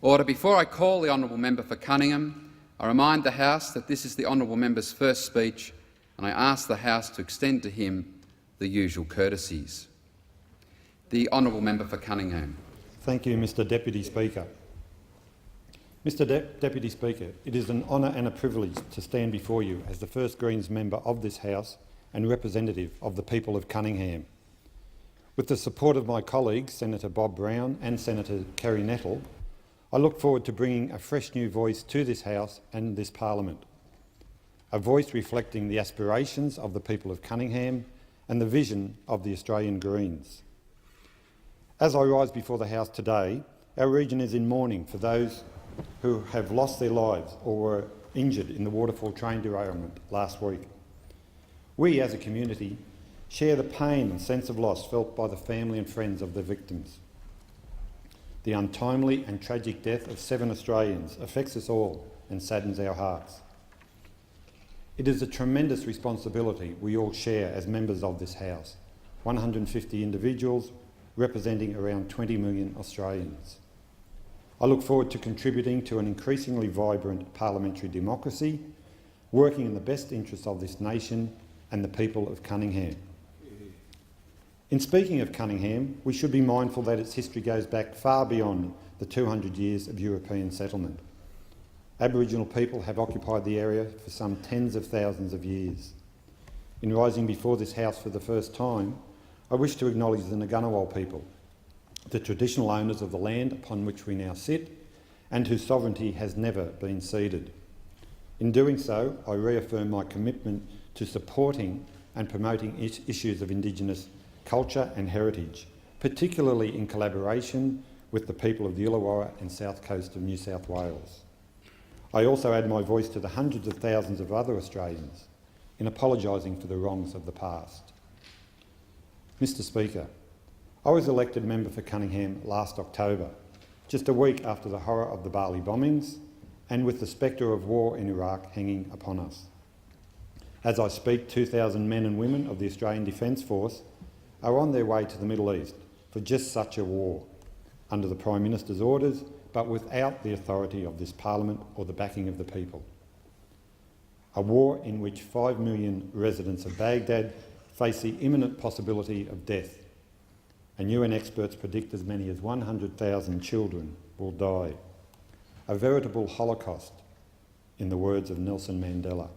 Order. Before I call the honourable member for Cunningham, I remind the House that this is the honourable member's first speech, and I ask the House to extend to him the usual courtesies. The honourable member for Cunningham. Thank you, Mr Deputy Speaker. Mr Deputy Speaker, it is an honour and a privilege to stand before you as the first Greens member of this House and representative of the people of Cunningham. With the support of my colleagues, Senator Bob Brown and Senator Kerry Nettle, I look forward to bringing a fresh new voice to this House and this Parliament, a voice reflecting the aspirations of the people of Cunningham and the vision of the Australian Greens. As I rise before the House today, our region is in mourning for those who have lost their lives or were injured in the Waterfall train derailment last week. We, as a community, share the pain and sense of loss felt by the family and friends of the victims. The untimely and tragic death of 7 Australians affects us all and saddens our hearts. It is a tremendous responsibility we all share as members of this House, 150 individuals representing around 20 million Australians. I look forward to contributing to an increasingly vibrant parliamentary democracy, working in the best interests of this nation and the people of Cunningham. In speaking of Cunningham, we should be mindful that its history goes back far beyond the 200 years of European settlement. Aboriginal people have occupied the area for some tens of thousands of years. In rising before this House for the first time, I wish to acknowledge the Ngunnawal people, the traditional owners of the land upon which we now sit and whose sovereignty has never been ceded. In doing so, I reaffirm my commitment to supporting and promoting issues of Indigenous culture and heritage, particularly in collaboration with the people of the Illawarra and south coast of New South Wales. I also add my voice to the hundreds of thousands of other Australians in apologising for the wrongs of the past. Mr Speaker, I was elected member for Cunningham last October, just a week after the horror of the Bali bombings and with the spectre of war in Iraq hanging upon us. As I speak, 2,000 men and women of the Australian Defence Force are on their way to the Middle East for just such a war, under the Prime Minister's orders, but without the authority of this Parliament or the backing of the people. A war in which 5 million residents of Baghdad face the imminent possibility of death, and UN experts predict as many as 100,000 children will die. A veritable holocaust, in the words of Nelson Mandela.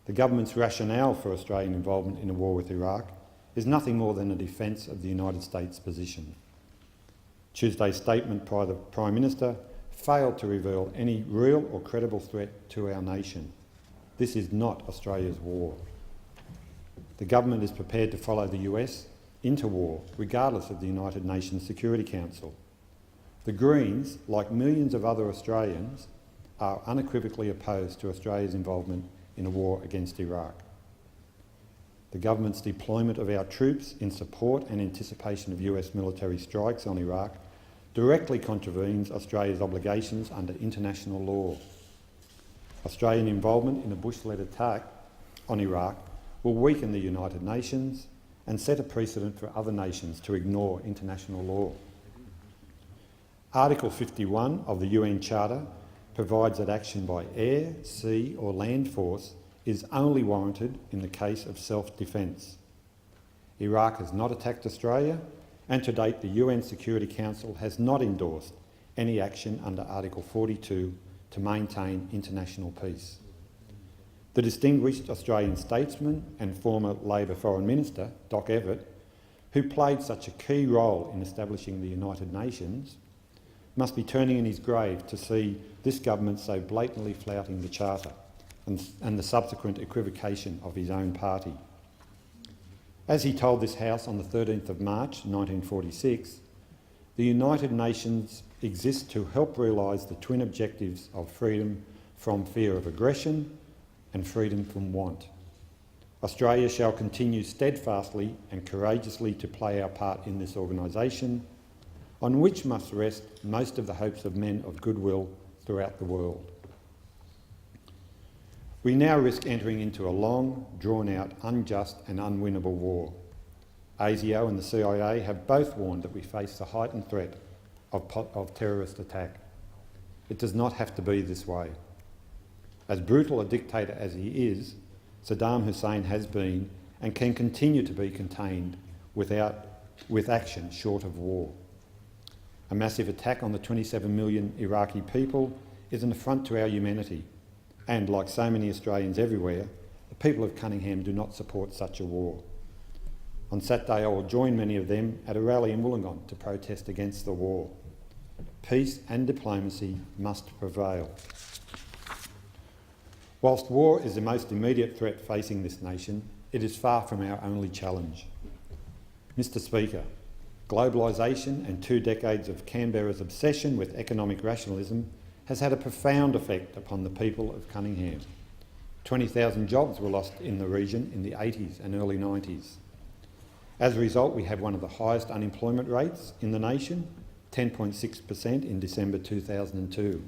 The government's rationale for Australian involvement in a war with Iraq is nothing more than a defence of the United States' position. Tuesday's statement by the Prime Minister failed to reveal any real or credible threat to our nation. This is not Australia's war. The government is prepared to follow the US into war, regardless of the United Nations Security Council. The Greens, like millions of other Australians, are unequivocally opposed to Australia's involvement in a war against Iraq. The government's deployment of our troops in support and anticipation of US military strikes on Iraq directly contravenes Australia's obligations under international law. Australian involvement in a Bush-led attack on Iraq will weaken the United Nations and set a precedent for other nations to ignore international law. Article 51 of the UN Charter provides that action by air, sea or land force is only warranted in the case of self-defence. Iraq has not attacked Australia, and to date the UN Security Council has not endorsed any action under Article 42 to maintain international peace. The distinguished Australian statesman and former Labor Foreign Minister, Doc Evatt, who played such a key role in establishing the United Nations, must be turning in his grave to see this government so blatantly flouting the Charter and the subsequent equivocation of his own party. As he told this House on the 13th of March 1946, the United Nations exists to help realise the twin objectives of freedom from fear of aggression and freedom from want. Australia shall continue steadfastly and courageously to play our part in this organisation, on which must rest most of the hopes of men of goodwill throughout the world. We now risk entering into a long, drawn-out, unjust and unwinnable war. ASIO and the CIA have both warned that we face the heightened threat of terrorist attack. It does not have to be this way. As brutal a dictator as he is, Saddam Hussein has been and can continue to be contained with action short of war. A massive attack on the 27 million Iraqi people is an affront to our humanity, and like so many Australians everywhere, the people of Cunningham do not support such a war. On Saturday I will join many of them at a rally in Wollongong to protest against the war. Peace and diplomacy must prevail. Whilst war is the most immediate threat facing this nation, it is far from our only challenge. Mr Speaker, globalisation and 2 decades of Canberra's obsession with economic rationalism has had a profound effect upon the people of Cunningham. 20,000 jobs were lost in the region in the 80s and early 90s. As a result, we have one of the highest unemployment rates in the nation, 10.6% in December 2002.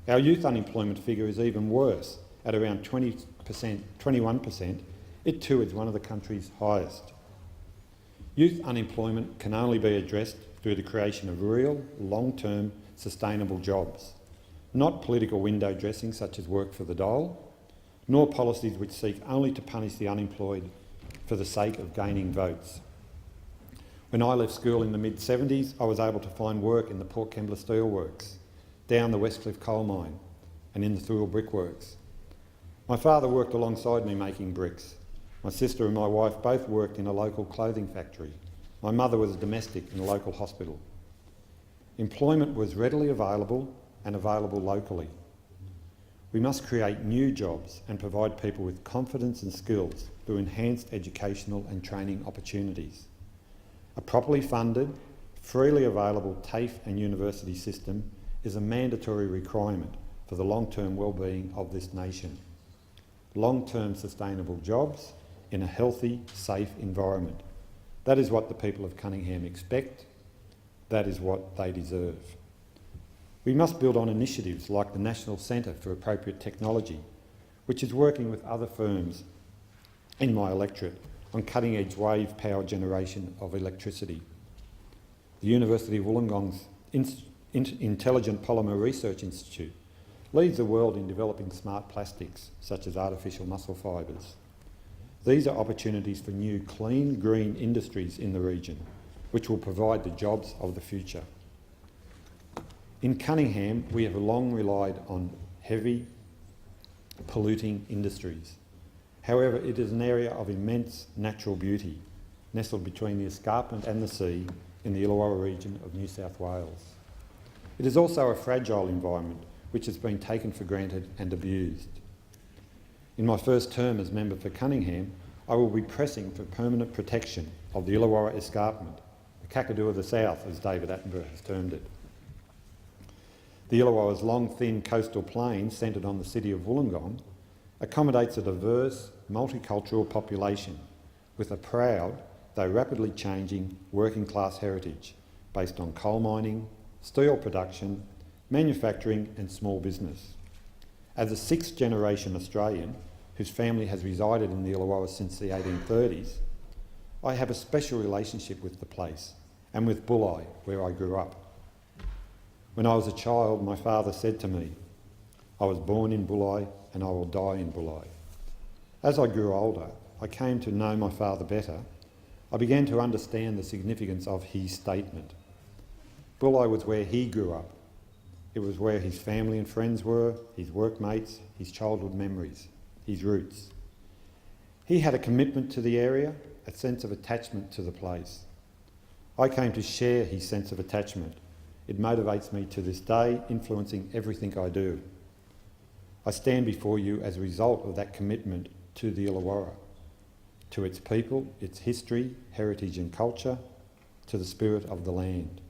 Our youth unemployment figure is even worse, at around 21%. It too is one of the country's highest. Youth unemployment can only be addressed through the creation of real, long-term, sustainable jobs, not political window dressing such as work for the dole, nor policies which seek only to punish the unemployed for the sake of gaining votes. When I left school in the mid-70s, I was able to find work in the Port Kembla Steelworks, down the Westcliff coal mine and in the Thurl brickworks. My father worked alongside me making bricks. My sister and my wife both worked in a local clothing factory. My mother was a domestic in a local hospital. Employment was readily available and available locally. We must create new jobs and provide people with confidence and skills through enhanced educational and training opportunities. A properly funded, freely available TAFE and university system is a mandatory requirement for the long-term well-being of this nation. Long-term sustainable jobs in a healthy, safe environment. That is what the people of Cunningham expect. That is what they deserve. We must build on initiatives like the National Centre for Appropriate Technology, which is working with other firms in my electorate on cutting-edge wave power generation of electricity. The University of Wollongong's Intelligent Polymer Research Institute leads the world in developing smart plastics, such as artificial muscle fibres. These are opportunities for new clean, green industries in the region, which will provide the jobs of the future. In Cunningham, we have long relied on heavy, polluting industries. However, it is an area of immense natural beauty, nestled between the escarpment and the sea in the Illawarra region of New South Wales. It is also a fragile environment which has been taken for granted and abused. In my first term as member for Cunningham, I will be pressing for permanent protection of the Illawarra escarpment, the Kakadu of the South, as David Attenborough has termed it. The Illawarra's long, thin coastal plain, centred on the city of Wollongong, accommodates a diverse, multicultural population with a proud, though rapidly changing, working-class heritage based on coal mining, steel production, manufacturing and small business. As a sixth-generation Australian whose family has resided in the Illawarra since the 1830s, I have a special relationship with the place and with Bulli, where I grew up. When I was a child, my father said to me, "I was born in Bulli and I will die in Bulli." As I grew older, I came to know my father better. I began to understand the significance of his statement. Bulli was where he grew up. It was where his family and friends were, his workmates, his childhood memories, his roots. He had a commitment to the area, a sense of attachment to the place. I came to share his sense of attachment. It motivates me to this day, influencing everything I do. I stand before you as a result of that commitment to the Illawarra, to its people, its history, heritage and culture, to the spirit of the land.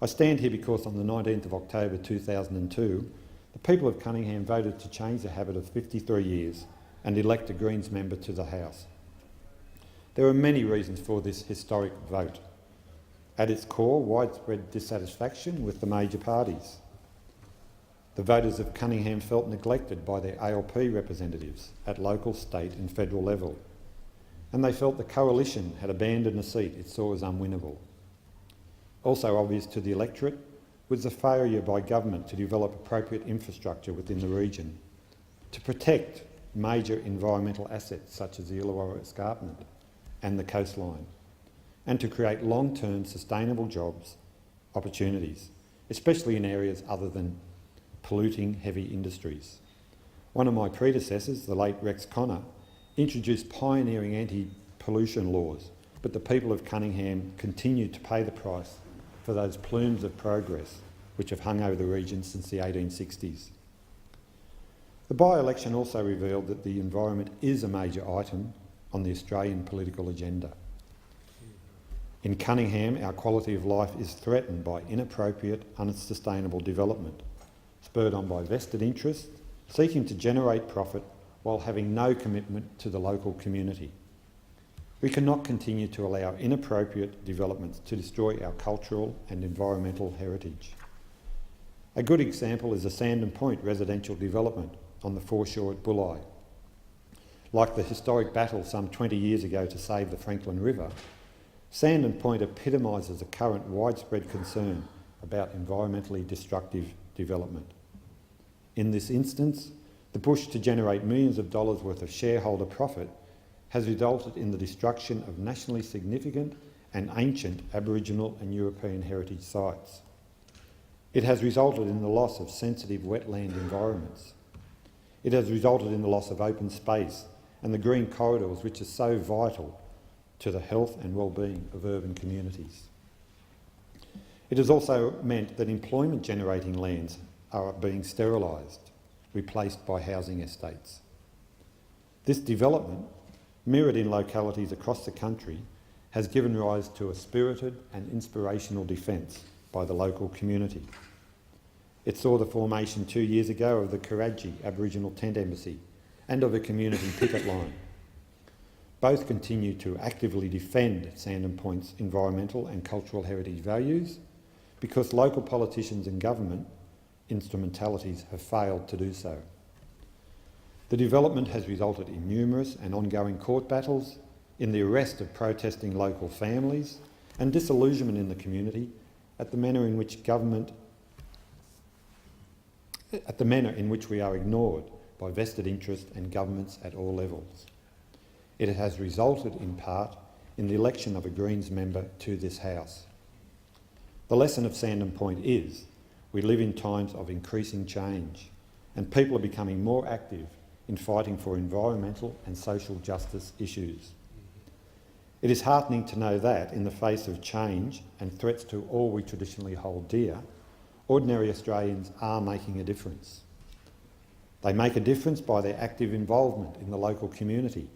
I stand here because on the 19th of October 2002, the people of Cunningham voted to change the habit of 53 years and elect a Greens member to the House. There are many reasons for this historic vote. At its core, widespread dissatisfaction with the major parties. The voters of Cunningham felt neglected by their ALP representatives at local, state and federal level, and they felt the coalition had abandoned a seat it saw as unwinnable. Also obvious to the electorate was the failure by government to develop appropriate infrastructure within the region to protect major environmental assets such as the Illawarra Escarpment and the coastline, and to create long-term sustainable jobs opportunities, especially in areas other than polluting heavy industries. One of my predecessors, the late Rex Connor, introduced pioneering anti-pollution laws, but the people of Cunningham continued to pay the price for those plumes of progress which have hung over the region since the 1860s. The by-election also revealed that the environment is a major item on the Australian political agenda. In Cunningham, our quality of life is threatened by inappropriate, unsustainable development, spurred on by vested interests, seeking to generate profit while having no commitment to the local community. We cannot continue to allow inappropriate developments to destroy our cultural and environmental heritage. A good example is the Sandon Point residential development on the foreshore at Bulli. Like the historic battle some 20 years ago to save the Franklin River, Sandon Point epitomises a current widespread concern about environmentally destructive development. In this instance, the push to generate millions of dollars worth of shareholder profit has resulted in the destruction of nationally significant and ancient Aboriginal and European heritage sites. It has resulted in the loss of sensitive wetland environments. It has resulted in the loss of open space and the green corridors which are so vital to the health and well-being of urban communities. It has also meant that employment-generating lands are being sterilised, replaced by housing estates. This development, mirrored in localities across the country, has given rise to a spirited and inspirational defence by the local community. It saw the formation 2 years ago of the Karaji Aboriginal Tent Embassy and of a community picket line. Both continue to actively defend Sandon Point's environmental and cultural heritage values because local politicians and government instrumentalities have failed to do so. The development has resulted in numerous and ongoing court battles, in the arrest of protesting local families, and disillusionment in the community at the manner in which we are ignored by vested interest and governments at all levels. It has resulted in part in the election of a Greens member to this House. The lesson of Sandon Point is we live in times of increasing change and people are becoming more active in fighting for environmental and social justice issues. It is heartening to know that, in the face of change and threats to all we traditionally hold dear, ordinary Australians are making a difference. They make a difference by their active involvement in the local community.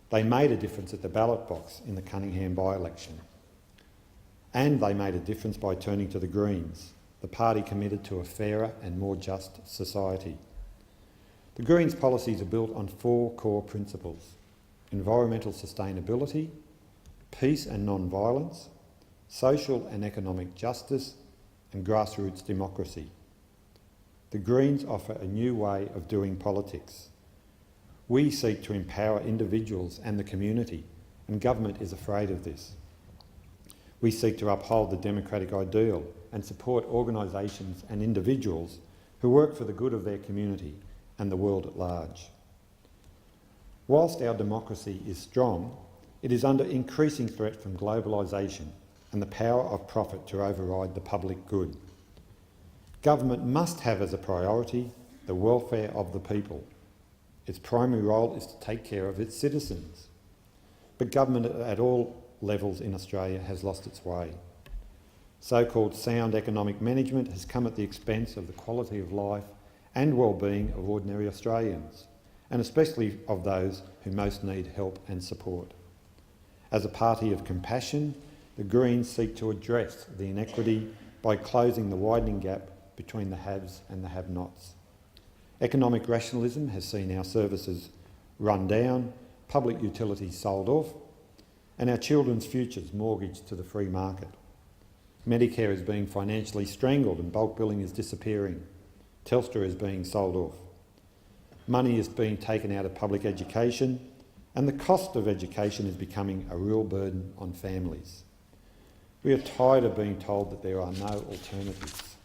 They made a difference at the ballot box in the Cunningham by-election. And they made a difference by turning to the Greens, the party committed to a fairer and more just society. The Greens' policies are built on 4 core principles: environmental sustainability, peace and non-violence, social and economic justice, and grassroots democracy. The Greens offer a new way of doing politics. We seek to empower individuals and the community, and government is afraid of this. We seek to uphold the democratic ideal and support organisations and individuals who work for the good of their community and the world at large. Whilst our democracy is strong, it is under increasing threat from globalisation and the power of profit to override the public good. Government must have as a priority the welfare of the people. Its primary role is to take care of its citizens. But government at all levels in Australia has lost its way. So-called sound economic management has come at the expense of the quality of life and well-being of ordinary Australians, and especially of those who most need help and support. As a party of compassion, the Greens seek to address the inequity by closing the widening gap between the haves and the have-nots. Economic rationalism has seen our services run down, public utilities sold off, and our children's futures mortgaged to the free market. Medicare is being financially strangled and bulk billing is disappearing. Telstra is being sold off. Money is being taken out of public education, and the cost of education is becoming a real burden on families. We are tired of being told that there are no alternatives.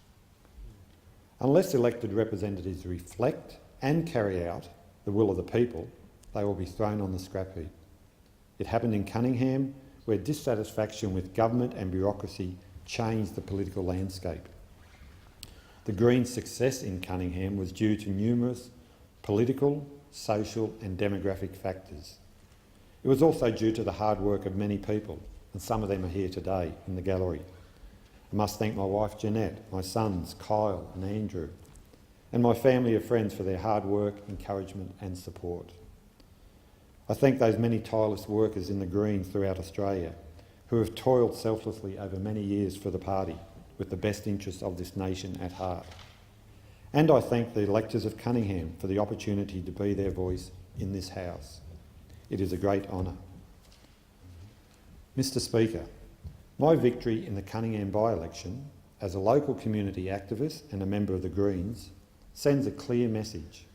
Unless elected representatives reflect and carry out the will of the people, they will be thrown on the scrap heap. It happened in Cunningham, where dissatisfaction with government and bureaucracy changed the political landscape. The Greens' success in Cunningham was due to numerous political, social and demographic factors. It was also due to the hard work of many people, and some of them are here today in the gallery. I must thank my wife Jeanette, my sons Kyle and Andrew, and my family of friends for their hard work, encouragement and support. I thank those many tireless workers in the Greens throughout Australia who have toiled selflessly over many years for the party with the best interests of this nation at heart. And I thank the electors of Cunningham for the opportunity to be their voice in this House. It is a great honour. Mr Speaker, my victory in the Cunningham by-election as a local community activist and a member of the Greens sends a clear message.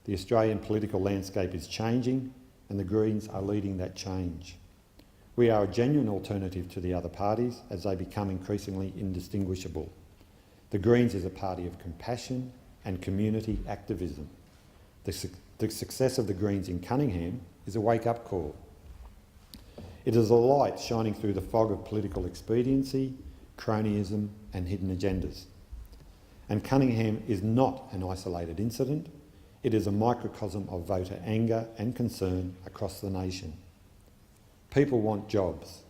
The Australian political landscape is changing and the Greens are leading that change. We are a genuine alternative to the other parties as they become increasingly indistinguishable. The Greens is a party of compassion and community activism. The success of the Greens in Cunningham is a wake-up call. It is a light shining through the fog of political expediency, cronyism and hidden agendas. And Cunningham is not an isolated incident. It is a microcosm of voter anger and concern across the nation. People want jobs.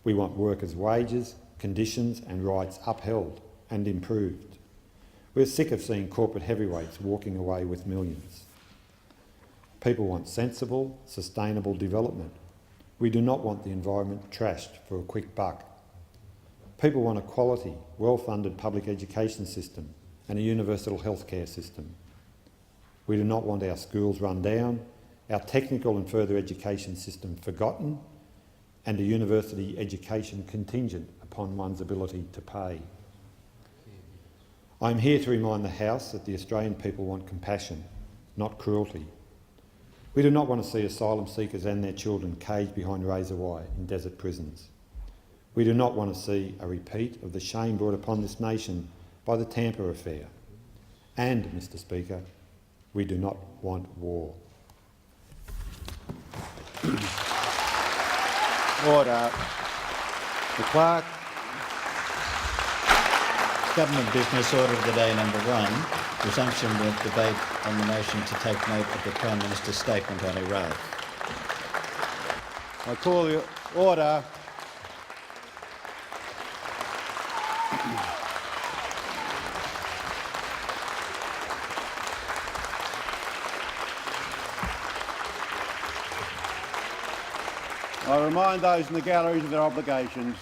We want workers' wages, conditions and rights upheld and improved. We're sick of seeing corporate heavyweights walking away with millions. People want sensible, sustainable development. We do not want the environment trashed for a quick buck. People want a quality, well-funded public education system and a universal healthcare system. We do not want our schools run down, our technical and further education system forgotten, and a university education contingent upon one's ability to pay. I am here to remind the House that the Australian people want compassion, not cruelty. We do not want to see asylum seekers and their children caged behind razor wire in desert prisons. We do not want to see a repeat of the shame brought upon this nation by the Tampa affair. And, Mr Speaker, we do not want war. Order. The Clerk. Government business order of the day number 1, resumption of debate on the motion to take note of the Prime Minister's statement on Iraq. I call the order. I remind those in the galleries of their obligations.